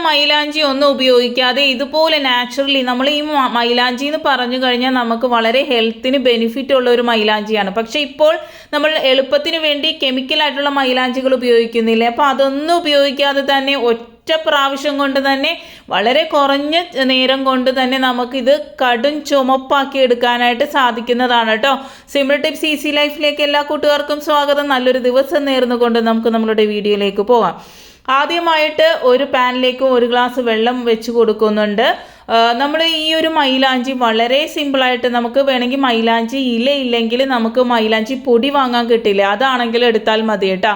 മൈലാഞ്ചി ഒന്നും ഉപയോഗിക്കാതെ ഇതുപോലെ നാച്ചുറലി നമ്മൾ ഈ മൈലാഞ്ചി എന്ന് പറഞ്ഞു കഴിഞ്ഞാൽ നമുക്ക് വളരെ ഹെൽത്തിന് ബെനിഫിറ്റ് ഉള്ള ഒരു മൈലാഞ്ചിയാണ്. പക്ഷേ ഇപ്പോൾ നമ്മൾ എളുപ്പത്തിന് വേണ്ടി കെമിക്കലായിട്ടുള്ള മൈലാഞ്ചികൾ ഉപയോഗിക്കുന്നില്ലേ? അപ്പോൾ അതൊന്നും ഉപയോഗിക്കാതെ തന്നെ ഒറ്റ പ്രാവശ്യം കൊണ്ട് തന്നെ വളരെ കുറഞ്ഞ നേരം കൊണ്ട് തന്നെ നമുക്കിത് കടും ചുമപ്പാക്കി എടുക്കാനായിട്ട് സാധിക്കുന്നതാണ് കേട്ടോ. സിമ്പിൾ ടിപ്സ് ഈസി ലൈഫിലേക്ക് എല്ലാ കൂട്ടുകാർക്കും സ്വാഗതം. നല്ലൊരു ദിവസം നേർന്നുകൊണ്ട് നമുക്ക് നമ്മളുടെ വീഡിയോയിലേക്ക് പോകാം. ആദ്യമായിട്ട് ഒരു പാനിലേക്ക് 1 ഗ്ലാസ് വെള്ളം വെച്ച് കൊടുക്കുന്നുണ്ട്. നമ്മൾ ഈ ഒരു മൈലാഞ്ചി വളരെ സിമ്പിളായിട്ട് നമുക്ക് വേണമെങ്കിൽ മൈലാഞ്ചി ഇല ഇല്ലെങ്കിൽ നമുക്ക് മൈലാഞ്ചി പൊടി വാങ്ങാൻ കിട്ടില്ല, അതാണെങ്കിൽ എടുത്താൽ മതി കേട്ടോ.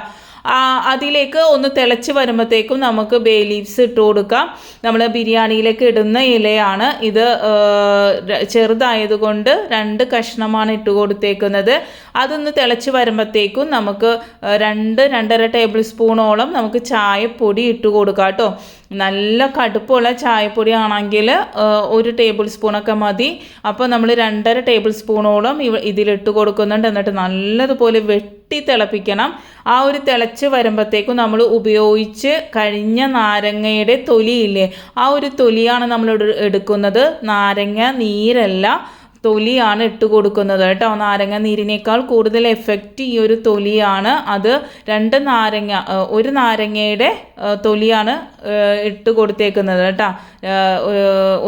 അതിലേക്ക് ഒന്ന് തിളച്ച് വരുമ്പോഴത്തേക്കും നമുക്ക് ബേ ലീവ്സ് ഇട്ട് കൊടുക്കാം. നമ്മൾ ബിരിയാണിയിലേക്ക് ഇടുന്ന ഇലയാണ് ഇത്. ചെറുതായതുകൊണ്ട് 2 കഷ്ണമാണ് ഇട്ട് കൊടുത്തേക്കുന്നത്. അതൊന്ന് തിളച്ച് വരുമ്പോഴത്തേക്കും നമുക്ക് 2-2.5 ടേബിൾ സ്പൂണോളം നമുക്ക് ചായപ്പൊടി ഇട്ട് കൊടുക്കാം കേട്ടോ. നല്ല കടുപ്പമുള്ള ചായപ്പൊടി ആണെങ്കിൽ 1 ടേബിൾ സ്പൂണൊക്കെ മതി. അപ്പോൾ നമ്മൾ 2.5 ടേബിൾ സ്പൂണോളം ഇതിലിട്ട് കൊടുക്കുന്നുണ്ട്. എന്നിട്ട് നല്ലതുപോലെ വെട്ടി തിളപ്പിക്കണം. ആ ഒരു തിളച്ച് വരുമ്പോഴത്തേക്കും നമ്മൾ ഉപയോഗിച്ച് കഴിഞ്ഞ നാരങ്ങയുടെ തൊലിയില്ലേ, ആ ഒരു തൊലിയാണ് നമ്മൾ എടുക്കുന്നത്. നാരങ്ങ നീരല്ല, തൊലിയാണ് ഇട്ട് കൊടുക്കുന്നത് കേട്ടോ. നാരങ്ങ നീരിനേക്കാൾ കൂടുതൽ എഫക്റ്റ് ഈ ഒരു തൊലിയാണ്. അത് 2 നാരങ്ങ, 1 നാരങ്ങയുടെ തൊലിയാണ് ഇട്ട് കൊടുത്തേക്കുന്നത് കേട്ടോ.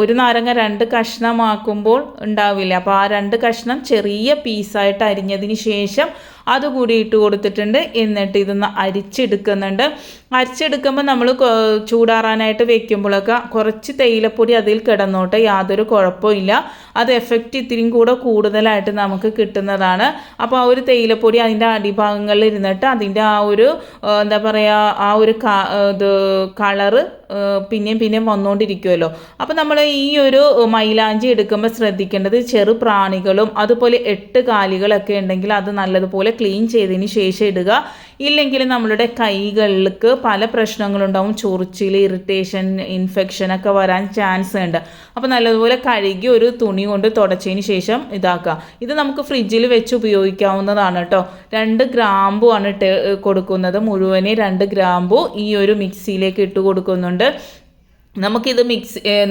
1 നാരങ്ങ 2 കഷ്ണമാക്കുമ്പോൾ ഉണ്ടാവില്ല. അപ്പോൾ ആ 2 കഷ്ണം ചെറിയ പീസായിട്ട് അരിഞ്ഞതിന് ശേഷം അതുകൂടി ഇട്ട് കൊടുത്തിട്ടുണ്ട്. എന്നിട്ട് ഇതൊന്ന് അരിച്ചെടുക്കുന്നുണ്ട്. അരിച്ചെടുക്കുമ്പോൾ നമ്മൾ ചൂടാറാനായിട്ട് വെക്കുമ്പോഴൊക്കെ കുറച്ച് തേയിലപ്പൊടി അതിൽ കിടന്നോട്ടെ, യാതൊരു കുഴപ്പമില്ല. അത് എഫക്റ്റ് ഇത്തിരിയും കൂടെ കൂടുതലായിട്ട് നമുക്ക് കിട്ടുന്നതാണ്. അപ്പോൾ ആ ഒരു തേയിലപ്പൊടി അതിൻ്റെ അടിഭാഗങ്ങളിൽ ഇരുന്നിട്ട് അതിൻ്റെ ആ ഒരു എന്താ പറയുക, ആ ഒരു കളറ് പിന്നെയും വന്നുകൊണ്ടിരിക്കുമല്ലോ. അപ്പോൾ നമ്മൾ ഈ ഒരു മൈലാഞ്ചി എടുക്കുമ്പോൾ ശ്രദ്ധിക്കേണ്ടത് ചെറു പ്രാണികളും അതുപോലെ 8 കാലികളൊക്കെ ഉണ്ടെങ്കിൽ അത് നല്ലതുപോലെ ക്ലീൻ ചെയ്തതിന് ശേഷം ഇടുക. ഇല്ലെങ്കിൽ നമ്മളുടെ കൈകൾക്ക് പല പ്രശ്നങ്ങളുണ്ടാവും. ചൊറിച്ചിൽ, ഇറിറ്റേഷൻ, ഇൻഫെക്ഷനൊക്കെ വരാൻ ചാൻസ് ഉണ്ട്. അപ്പോൾ നല്ലതുപോലെ കഴുകി ഒരു തുണി കൊണ്ട് തുടച്ചതിന് ശേഷം ഇതാക്കുക. ഇത് നമുക്ക് ഫ്രിഡ്ജിൽ വെച്ച് ഉപയോഗിക്കാവുന്നതാണ് കേട്ടോ. 2 ഗ്രാമ്പു ആണ് ഇട്ട് കൊടുക്കുന്നത്. മുഴുവനെ 2 ഗ്രാമ്പു ഈ ഒരു മിക്സിയിലേക്ക് ഇട്ട് കൊടുക്കുന്നുണ്ട്. നമുക്കിത്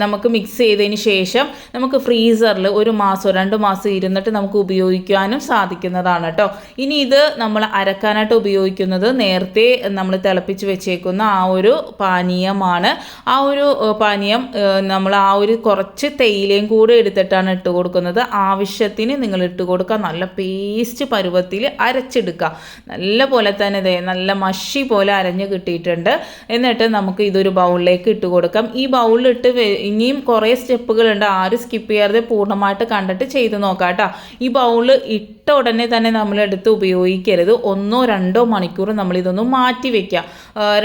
നമുക്ക് മിക്സ് ചെയ്തതിന് ശേഷം നമുക്ക് ഫ്രീസറിൽ 1 മാസമോ 2 മാസം ഇരുന്നിട്ട് നമുക്ക് ഉപയോഗിക്കാനും സാധിക്കുന്നതാണ് കേട്ടോ. ഇനി ഇത് നമ്മൾ അരക്കാനായിട്ട് ഉപയോഗിക്കുന്നത് നേരത്തെ നമ്മൾ തിളപ്പിച്ച് വെച്ചേക്കുന്ന ആ ഒരു പാനീയമാണ്. ആ ഒരു പാനീയം നമ്മൾ ആ ഒരു കുറച്ച് തേയിലയും കൂടെ എടുത്തിട്ടാണ് ഇട്ട് കൊടുക്കുന്നത്. ആവശ്യത്തിന് നിങ്ങൾ ഇട്ട് കൊടുക്കുക. നല്ല പേസ്റ്റ് പരുവത്തിൽ അരച്ചെടുക്കുക. നല്ല പോലെ തന്നെ നല്ല മഷി പോലെ അരഞ്ഞ് കിട്ടിയിട്ടുണ്ട്. എന്നിട്ട് നമുക്ക് ഇതൊരു ബൗളിലേക്ക് ഇട്ട് കൊടുക്കാം. ഈ ബൗളിലിട്ട് ഇനിയും കുറേ സ്റ്റെപ്പുകളുണ്ട്. ആരും സ്കിപ്പ് ചെയ്യാതെ പൂർണ്ണമായിട്ട് കണ്ടിട്ട് ചെയ്ത് നോക്കാം കേട്ടോ. ഈ ബൗള് ഇട്ട ഉടനെ തന്നെ നമ്മളെടുത്ത് ഉപയോഗിക്കരുത്. 1-2 മണിക്കൂർ നമ്മളിതൊന്ന് മാറ്റി വയ്ക്കുക.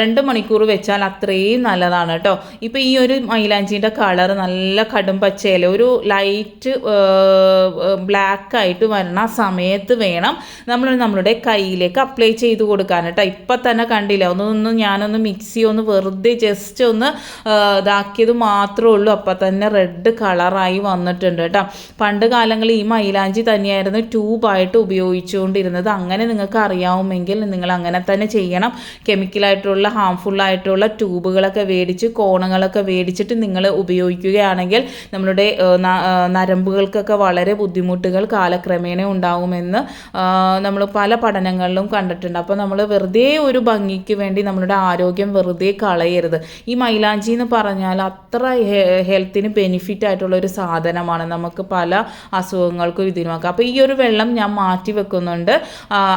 2 മണിക്കൂർ വെച്ചാൽ അത്രയും നല്ലതാണ് കേട്ടോ. ഇപ്പോൾ ഈ ഒരു മൈലാഞ്ചിൻ്റെ കളർ നല്ല കടും പച്ചയല്ല, ഒരു ലൈറ്റ് ബ്ലാക്കായിട്ട് വരുന്ന സമയത്ത് വേണം നമ്മളുടെ കയ്യിലേക്ക് അപ്ലൈ ചെയ്ത് കൊടുക്കാൻ കേട്ടോ. ഇപ്പം തന്നെ കണ്ടില്ല, ഞാനൊന്ന് മിക്സി ഒന്ന് വെറുതെ ജസ്റ്റ് ഒന്ന് ഇതാക്കിയത് മാത്രമേ ഉള്ളൂ. അപ്പം തന്നെ റെഡ് കളറായി വന്നിട്ടുണ്ട് കേട്ടോ. പണ്ട് കാലങ്ങളിൽ ഈ മൈലാഞ്ചി തന്നെയായിരുന്നു ട്യൂബായിട്ട് ഉപയോഗിച്ചുകൊണ്ടിരുന്നത്. അങ്ങനെ നിങ്ങൾക്ക് അറിയാവുമെങ്കിൽ നിങ്ങൾ അങ്ങനെ തന്നെ ചെയ്യണം. കെമിക്കലായിട്ടുള്ള ഹാംഫുള്ളായിട്ടുള്ള ട്യൂബുകളൊക്കെ മേടിച്ച് കോണുകളൊക്കെ മേടിച്ചിട്ട് നിങ്ങൾ ഉപയോഗിക്കുകയാണെങ്കിൽ നമ്മളുടെ നരമ്പുകൾക്കൊക്കെ വളരെ ബുദ്ധിമുട്ടുകൾ കാലക്രമേണ ഉണ്ടാകുമെന്ന് നമ്മൾ പല പഠനങ്ങളിലും കണ്ടിട്ടുണ്ട്. അപ്പോൾ നമ്മൾ വെറുതെ ഒരു ഭംഗിക്ക് വേണ്ടി നമ്മളുടെ ആരോഗ്യം വെറുതെ കളയരുത്. ഈ മൈലാഞ്ചി എന്ന് പറഞ്ഞാൽ അത്ര ഹെൽത്തിന് ബെനിഫിറ്റ് ആയിട്ടുള്ള ഒരു സാധനമാണ്. നമുക്ക് പല അസുഖങ്ങൾക്കും ഇതിനുമൊക്കെ. അപ്പോൾ ഈ ഒരു വെള്ളം ഞാൻ മാറ്റി വെക്കുന്നുണ്ട്.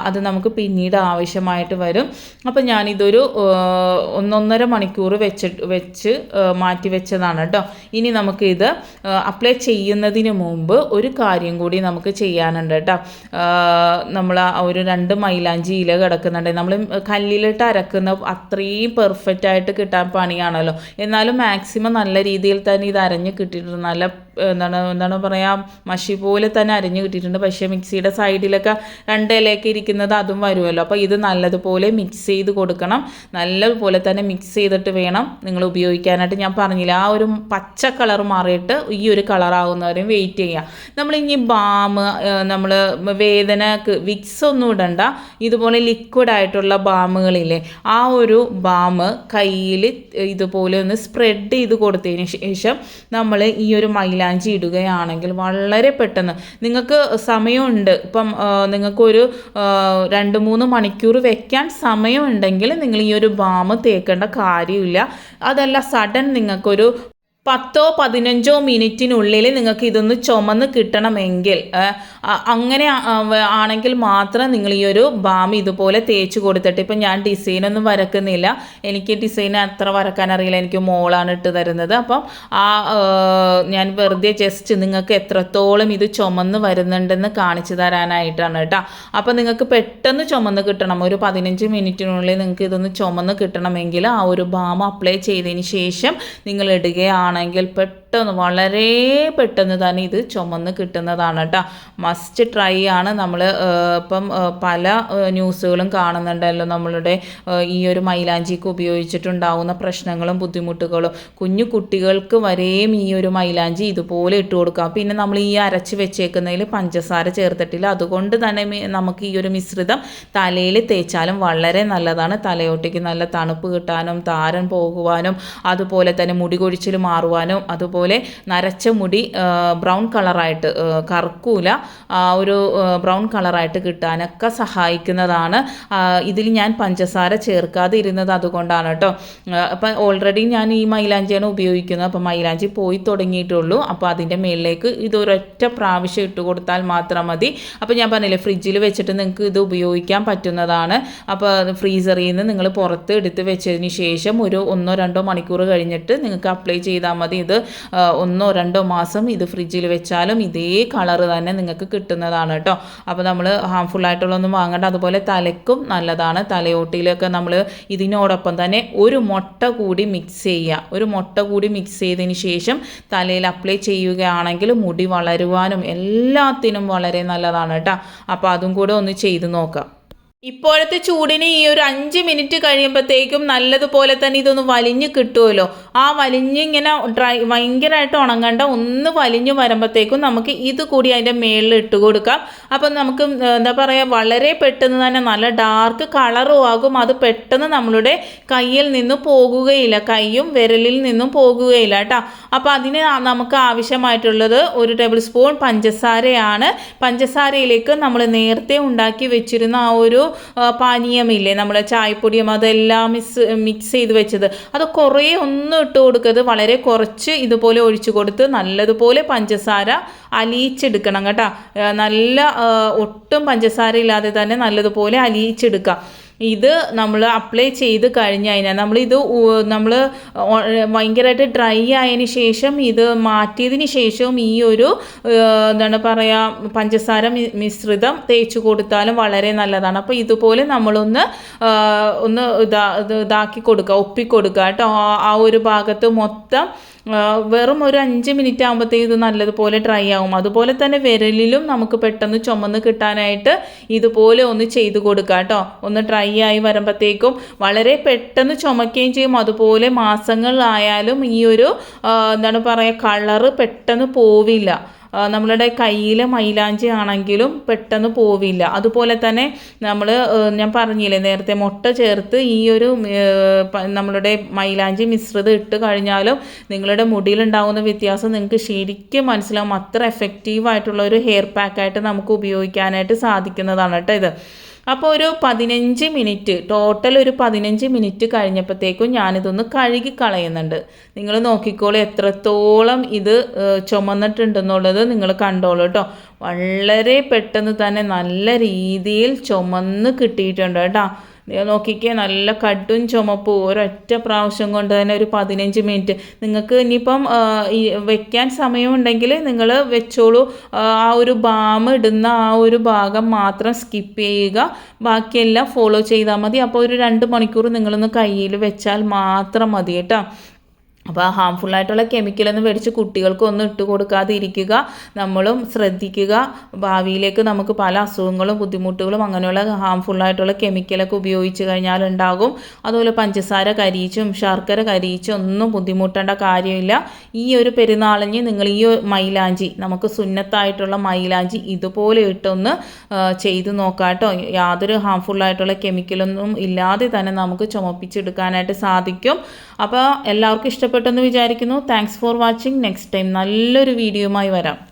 അത് നമുക്ക് പിന്നീട് ആവശ്യമായിട്ട് വരും. അപ്പോൾ ഞാനിതൊരു 1-1.5 മണിക്കൂർ വെച്ച് മാറ്റി വെച്ചതാണ് കേട്ടോ. ഇനി നമുക്കിത് അപ്ലൈ ചെയ്യുന്നതിന് മുമ്പ് ഒരു കാര്യം കൂടി നമുക്ക് ചെയ്യാനുണ്ട് കേട്ടോ. നമ്മൾ ഒരു 2 മൈലാഞ്ചി ഇല കിടക്കുന്നുണ്ട്. നമ്മൾ കല്ലിലിട്ട് അരക്കുന്ന അത്രയും പെർഫെക്റ്റ് ആയിട്ട് കിട്ടാൻ പണിയാണല്ലോ. എന്നാലും മാക്സിമം നല്ല രീതിയിൽ തന്നെ ഇത് അരഞ്ഞ് കിട്ടിയിട്ടുണ്ട്. നല്ല എന്താണ് പറയുക, മഷി പോലെ തന്നെ അരിഞ്ഞ് കിട്ടിയിട്ടുണ്ട്. പക്ഷേ മിക്സിയുടെ സൈഡിലൊക്കെ 2 ഇലയൊക്കെ ഇരിക്കുന്നത് അതും വരുമല്ലോ. അപ്പോൾ ഇത് നല്ലതുപോലെ മിക്സ് ചെയ്ത് കൊടുക്കണം. നല്ലതുപോലെ തന്നെ മിക്സ് ചെയ്തിട്ട് വേണം നിങ്ങൾ ഉപയോഗിക്കാനായിട്ട്. ഞാൻ പറഞ്ഞില്ല, ആ ഒരു പച്ച കളർ മാറിയിട്ട് ഈ ഒരു കളറാകുന്നവരെയും വെയിറ്റ് ചെയ്യുക. നമ്മളിനി ബാം, നമ്മൾ വേദനക്ക് വിക്സ് ഒന്നും ഇടണ്ട, ഇതുപോലെ ലിക്വിഡായിട്ടുള്ള ബാമുകളില്ലേ, ആ ഒരു ബാം കയ്യിൽ ഇതുപോലെ ഒന്ന് സ്പ്രെഡ് ചെയ്ത് കൊടുത്തതിന് ശേഷം നമ്മൾ ഈ ഒരു മൈലാഞ്ചി ഇടുകയാണെങ്കിൽ വളരെ പെട്ടെന്ന്, നിങ്ങൾക്ക് സമയമുണ്ട്, ഇപ്പം നിങ്ങൾക്കൊരു 2-3 മണിക്കൂർ വെക്കാൻ സമയമുണ്ടെങ്കിൽ നിങ്ങൾ ഈ ഒരു ബാം തേക്കേണ്ട കാര്യമില്ല. അതല്ല സഡൻ നിങ്ങൾക്കൊരു 10-15 മിനിറ്റിനുള്ളിൽ നിങ്ങൾക്ക് ഇതൊന്ന് ചുമന്ന് കിട്ടണമെങ്കിൽ, അങ്ങനെ ആണെങ്കിൽ മാത്രം നിങ്ങൾ ഈ ഒരു ബാം ഇതുപോലെ തേച്ച് കൊടുത്തിട്ട്, ഇപ്പം ഞാൻ ഡിസൈനൊന്നും വരക്കുന്നില്ല, എനിക്ക് ഡിസൈൻ അത്ര വരക്കാൻ അറിയില്ല, എനിക്ക് മോളാണ് ഇട്ട് തരുന്നത്. അപ്പം ഞാൻ വെറുതെ ജസ്റ്റ് നിങ്ങൾക്ക് എത്രത്തോളം ഇത് ചുമന്ന് വരുന്നുണ്ടെന്ന് കാണിച്ചു തരാനായിട്ടാണ് കേട്ടോ. അപ്പം നിങ്ങൾക്ക് പെട്ടെന്ന് ചുമന്ന് കിട്ടണം, ഒരു 15 മിനിറ്റിനുള്ളിൽ നിങ്ങൾക്ക് ഇതൊന്ന് ചുമന്ന് കിട്ടണമെങ്കിൽ ആ ഒരു ബാം അപ്ലൈ ചെയ്തതിന് ശേഷം നിങ്ങൾ ഇടുകയാണ് ആണെങ്കിൽ പെട്ടെന്ന്, വളരെ പെട്ടെന്ന് തന്നെ ഇത് ചുമന്ന് കിട്ടുന്നതാണ് കേട്ടോ. മസ്റ്റ് ട്രൈ ആണ്. നമ്മൾ ഇപ്പം പല ന്യൂസുകളും കാണുന്നുണ്ടല്ലോ, നമ്മളുടെ ഈ ഒരു മൈലാഞ്ചിക്ക് ഉപയോഗിച്ചിട്ടുണ്ടാവുന്ന പ്രശ്നങ്ങളും ബുദ്ധിമുട്ടുകളും. കുഞ്ഞു കുട്ടികൾക്ക് വരെയും ഈ ഒരു മൈലാഞ്ചി ഇതുപോലെ ഇട്ട് കൊടുക്കാം. പിന്നെ നമ്മൾ ഈ അരച്ച് വെച്ചേക്കുന്നതിൽ പഞ്ചസാര ചേർത്തിട്ടില്ല, അതുകൊണ്ട് തന്നെ നമുക്ക് ഈ ഒരു മിശ്രിതം തലയിൽ തേച്ചാലും വളരെ നല്ലതാണ്. തലയോട്ടേക്ക് നല്ല തണുപ്പ് കിട്ടാനും താരൻ പോകുവാനും അതുപോലെ തന്നെ മുടി കൊഴിച്ചിൽ മാറുവാനും അതുപോലെ നരച്ച മുടി ബ്രൗൺ കളറായിട്ട് കറുക്കൂല, ഒരു ബ്രൗൺ കളറായിട്ട് കിട്ടാനൊക്കെ സഹായിക്കുന്നതാണ്. ഇതിൽ ഞാൻ പഞ്ചസാര ചേർക്കാതെ ഇരുന്നത് അതുകൊണ്ടാണ് കേട്ടോ. അപ്പം ഓൾറെഡി ഞാൻ ഈ മൈലാഞ്ചിയാണ് ഉപയോഗിക്കുന്നത്. അപ്പോൾ മൈലാഞ്ചി പോയി തുടങ്ങിയിട്ടുള്ളൂ. അപ്പോൾ അതിൻ്റെ മേളിലേക്ക് ഇതൊരൊറ്റ പ്രാവശ്യം ഇട്ട് കൊടുത്താൽ മാത്രം മതി. അപ്പോൾ ഞാൻ പറഞ്ഞില്ലേ, ഫ്രിഡ്ജിൽ വെച്ചിട്ട് നിങ്ങൾക്ക് ഇത് ഉപയോഗിക്കാൻ പറ്റുന്നതാണ്. അപ്പോൾ ഫ്രീസറിൽ നിന്ന് നിങ്ങൾ പുറത്ത് എടുത്ത് വെച്ചതിന് ശേഷം ഒരു 1-2 മണിക്കൂർ കഴിഞ്ഞിട്ട് നിങ്ങൾക്ക് അപ്ലൈ ചെയ്താൽ മതി. ഇത് 1-2 മാസം ഇത് ഫ്രിഡ്ജിൽ വെച്ചാലും ഇതേ കളറ് തന്നെ നിങ്ങൾക്ക് കിട്ടുന്നതാണ് കേട്ടോ. അപ്പോൾ നമ്മൾ ഹാംഫുൾ ആയിട്ടുള്ളൊന്നും വാങ്ങേണ്ട. അതുപോലെ തലയ്ക്കും നല്ലതാണ്. തലയോട്ടിയിലൊക്കെ നമ്മൾ ഇതിനോടൊപ്പം തന്നെ ഒരു മുട്ട കൂടി മിക്സ് ചെയ്യുക. ഒരു മുട്ട കൂടി മിക്സ് ചെയ്തതിന് ശേഷം തലയിൽ അപ്ലൈ ചെയ്യുകയാണെങ്കിൽ മുടി വളരുവാനും എല്ലാത്തിനും വളരെ നല്ലതാണ് കേട്ടോ. അപ്പോൾ അതും കൂടെ ഒന്ന് ചെയ്ത് നോക്കാം. ഇപ്പോഴത്തെ ചൂടിന് ഈ ഒരു 5 മിനിറ്റ് കഴിയുമ്പോഴത്തേക്കും നല്ലതുപോലെ തന്നെ ഇതൊന്ന് വലിഞ്ഞ് കിട്ടുമല്ലോ. ആ വലിഞ്ഞിങ്ങനെ ഭയങ്കരമായിട്ട് ഉണങ്ങണ്ട, ഒന്ന് വലിഞ്ഞ് വരുമ്പോഴത്തേക്കും നമുക്ക് ഇത് കൂടി അതിൻ്റെ മേളിൽ ഇട്ട് കൊടുക്കാം. അപ്പം നമുക്ക് എന്താ പറയുക, വളരെ പെട്ടെന്ന് തന്നെ നല്ല ഡാർക്ക് കളറും ആകും. അത് പെട്ടെന്ന് നമ്മളുടെ കയ്യിൽ നിന്ന് പോകുകയില്ല, കൈയും വിരലിൽ നിന്നും പോകുകയില്ല കേട്ടോ. അപ്പോൾ അതിന് നമുക്ക് ആവശ്യമായിട്ടുള്ളത് 1 ടേബിൾ സ്പൂൺ പഞ്ചസാരയാണ്. പഞ്ചസാരയിലേക്ക് നമ്മൾ നേരത്തെ ഉണ്ടാക്കി വെച്ചിരുന്ന ആ ഒരു പാനീയമില്ലേ, നമ്മുടെ ചായപ്പൊടിയും അതെല്ലാം മിക്സ് ചെയ്ത് വെച്ചത്, അത് കുറേ ഒന്നും ഇട്ട് കൊടുക്കരുത്, വളരെ കുറച്ച് ഇതുപോലെ ഒഴിച്ചു കൊടുത്ത് നല്ലതുപോലെ പഞ്ചസാര അലിയിച്ചെടുക്കണം കേട്ടോ. നല്ല ഒട്ടും പഞ്ചസാര ഇല്ലാതെ തന്നെ നല്ലതുപോലെ അലിയിച്ചെടുക്കാം. ഇത് നമ്മൾ അപ്ലൈ ചെയ്ത് കഴിഞ്ഞ് കഴിഞ്ഞാൽ നമ്മൾ ഭയങ്കരമായിട്ട് ഡ്രൈ ആയതിന് ശേഷം ഇത് മാറ്റിയതിന് ശേഷവും ഈ ഒരു എന്താണ് പറയുക, പഞ്ചസാര മിശ്രിതം തേച്ച് കൊടുത്താലും വളരെ നല്ലതാണ്. അപ്പോൾ ഇതുപോലെ നമ്മളൊന്ന് ഇതാക്കി കൊടുക്കുക, ഒപ്പിക്കൊടുക്കുക കേട്ടോ. ആ ഒരു ഭാഗത്ത് മൊത്തം വെറും ഒരു 5 മിനിറ്റ് ആകുമ്പോഴത്തേക്കും ഇത് നല്ലതുപോലെ ഡ്രൈ ആകും. അതുപോലെ തന്നെ വിരലിലും നമുക്ക് പെട്ടെന്ന് ചുമന്ന് കിട്ടാനായിട്ട് ഇതുപോലെ ഒന്ന് ചെയ്ത് കൊടുക്കുക കേട്ടോ. ഒന്ന് ഡ്രൈ ആയി വരുമ്പോഴത്തേക്കും വളരെ പെട്ടെന്ന് ചുമക്കുകയും ചെയ്യും. അതുപോലെ മാസങ്ങളായാലും ഈ ഒരു എന്താണ് പറയുക, കളറ് പെട്ടെന്ന് പോവില്ല. നമ്മളുടെ കയ്യിലെ മൈലാഞ്ചി ആണെങ്കിലും പെട്ടെന്ന് പോവില്ല. അതുപോലെ തന്നെ ഞാൻ പറഞ്ഞില്ലേ നേരത്തെ, മുട്ട ചേർത്ത് ഈ ഒരു നമ്മളുടെ മൈലാഞ്ചി മിശ്രിതം ഇട്ട് കഴിഞ്ഞാലും നിങ്ങളുടെ മുടിയിലുണ്ടാകുന്ന വ്യത്യാസം നിങ്ങൾക്ക് ശരിക്കും മനസ്സിലാവും. അത്ര എഫക്റ്റീവായിട്ടുള്ള ഒരു ഹെയർ പാക്കായിട്ട് നമുക്ക് ഉപയോഗിക്കാനായിട്ട് സാധിക്കുന്നതാണ് കേട്ടോ ഇത്. അപ്പോൾ ഒരു 15 മിനിറ്റ്, ടോട്ടൽ ഒരു 15 മിനിറ്റ് കഴിഞ്ഞപ്പോഴത്തേക്കും ഞാനിതൊന്ന് കഴുകി കളയുന്നുണ്ട്. നിങ്ങൾ നോക്കിക്കോളൂ എത്രത്തോളം ഇത് ചുമന്നിട്ടുണ്ടെന്നുള്ളത് നിങ്ങൾ കണ്ടോളൂ കേട്ടോ. വളരെ പെട്ടെന്ന് തന്നെ നല്ല രീതിയിൽ ചുമന്ന് കിട്ടിയിട്ടുണ്ട് കേട്ടോ. നോക്കിക്കേ, നല്ല കടും ചുമപ്പ് ഒരൊറ്റ പ്രാവശ്യം കൊണ്ട് തന്നെ ഒരു 15 മിനിറ്റ്. നിങ്ങൾക്ക് ഇനിയിപ്പം വെക്കാൻ സമയമുണ്ടെങ്കിൽ നിങ്ങൾ വെച്ചോളൂ. ആ ഒരു ബാം ഇടുന്ന ആ ഒരു ഭാഗം മാത്രം സ്കിപ്പ് ചെയ്യുക, ബാക്കിയെല്ലാം ഫോളോ ചെയ്താൽ മതി. അപ്പോൾ ഒരു 2 മണിക്കൂർ നിങ്ങളൊന്ന് കയ്യിൽ വെച്ചാൽ മാത്രം മതി കേട്ടോ. അപ്പോൾ ഹാംഫുള്ളായിട്ടുള്ള കെമിക്കലൊന്നും മേടിച്ച് കുട്ടികൾക്കൊന്നും ഇട്ട് കൊടുക്കാതെ ഇരിക്കുക. നമ്മളും ശ്രദ്ധിക്കുക. ഭാവിയിലേക്ക് നമുക്ക് പല അസുഖങ്ങളും ബുദ്ധിമുട്ടുകളും അങ്ങനെയുള്ള ഹാംഫുള്ളായിട്ടുള്ള കെമിക്കലൊക്കെ ഉപയോഗിച്ച് കഴിഞ്ഞാൽ ഉണ്ടാകും. അതുപോലെ പഞ്ചസാര കരിയിച്ചും ശർക്കര കരിയിച്ചും ഒന്നും ബുദ്ധിമുട്ടേണ്ട കാര്യമില്ല. ഈ ഒരു പെരുന്നാളിന് നിങ്ങൾ ഈ മൈലാഞ്ചി, നമുക്ക് സുന്നത്തായിട്ടുള്ള മൈലാഞ്ചി ഇതുപോലെ ഇട്ടൊന്ന് ചെയ്ത് നോക്കാം കേട്ടോ. യാതൊരു ഹാംഫുള്ളായിട്ടുള്ള കെമിക്കലൊന്നും ഇല്ലാതെ തന്നെ നമുക്ക് ചുമപ്പിച്ചെടുക്കാനായിട്ട് സാധിക്കും. അപ്പോൾ എല്ലാവർക്കും ഇഷ്ടപ്പെട്ടെന്ന് വിചാരിക്കുന്നു. Thanks for watching. Next time നല്ലൊരു വീഡിയോയുമായി വരാം.